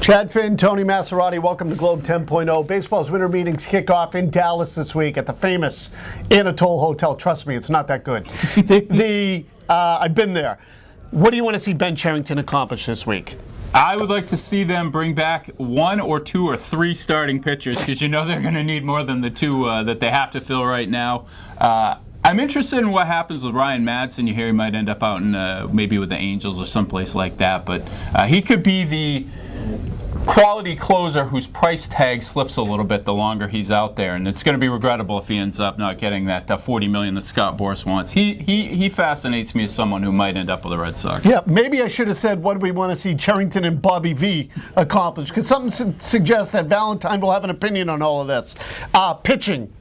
Chad Finn, Tony Massarotti, welcome to Globe 10.0. Baseball's winter meetings kick off in Dallas this week at the famous Anatole Hotel. Trust me, it's not that good. I've been there. What do you want to see Ben Cherington accomplish this week? I would like to see them bring back one or two or three starting pitchers, because you know they're going to need more than the two that they have to fill right now. I'm interested in what happens with Ryan Madsen. You hear he might end up out in maybe with the Angels or someplace like that, but he could be the quality closer whose price tag slips a little bit the longer he's out there, and it's going to be regrettable if he ends up not getting that $40 million that Scott Boras wants. He fascinates me as someone who might end up with the Red Sox. Yeah, maybe I should have said what do we want to see Cherington and Bobby V accomplish, because something suggests that Valentine will have an opinion on all of this. Pitching,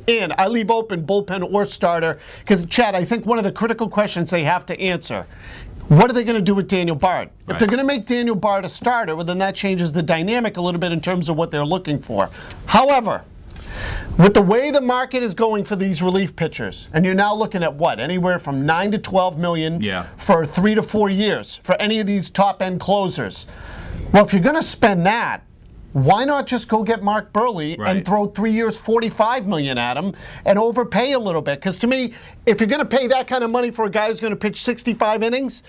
and I leave open bullpen or starter, because, Chad, I think one of the critical questions they have to answer, what are they going to do with Daniel Bard? Right. If they're going to make Daniel Bard a starter, well, then that changes the dynamic a little bit in terms of what they're looking for. However, with the way the market is going for these relief pitchers, and you're now looking at what, anywhere from $9 to $12 million for 3 to 4 years for any of these top-end closers. Well, if you're going to spend that, why not just go get Mark Burley and throw 3 years, $45 million at him and overpay a little bit? Because to me, if you're going to pay that kind of money for a guy who's going to pitch 65 innings,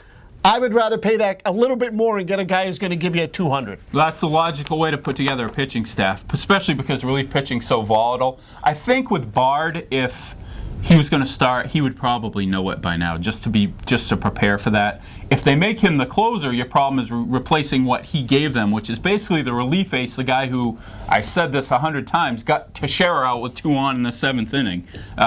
I would rather pay that a little bit more and get a guy who's going to give you a 200. That's the logical way to put together a pitching staff, especially because relief pitching's so volatile. I think with Bard, if he was going to start, he would probably know it by now, just to prepare for that. If they make him the closer, your problem is replacing what he gave them, which is basically the relief ace, the guy who, I said this 100 times, got Teixeira out with 2 on in the 7th inning.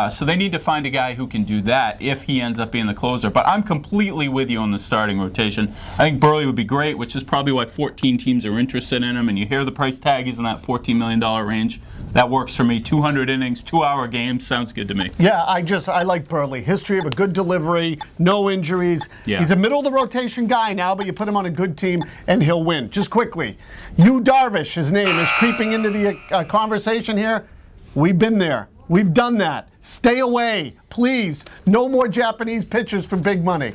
So they need to find a guy who can do that if he ends up being the closer. But I'm completely with you on the starting rotation. I think Burley would be great, which is probably why 14 teams are interested in him. And you hear the price tag is in that $14 million range. That works for me. 200 innings, 2-hour games, sounds good to me. Yeah, I like Burley. History of a good delivery, no injuries. Yeah. He's a middle-of-the-rotation guy now, but you put him on a good team and he'll win. Just quickly, Yu Darvish, his name, is creeping into the conversation here. We've been there. We've done that. Stay away, please. No more Japanese pitchers for big money.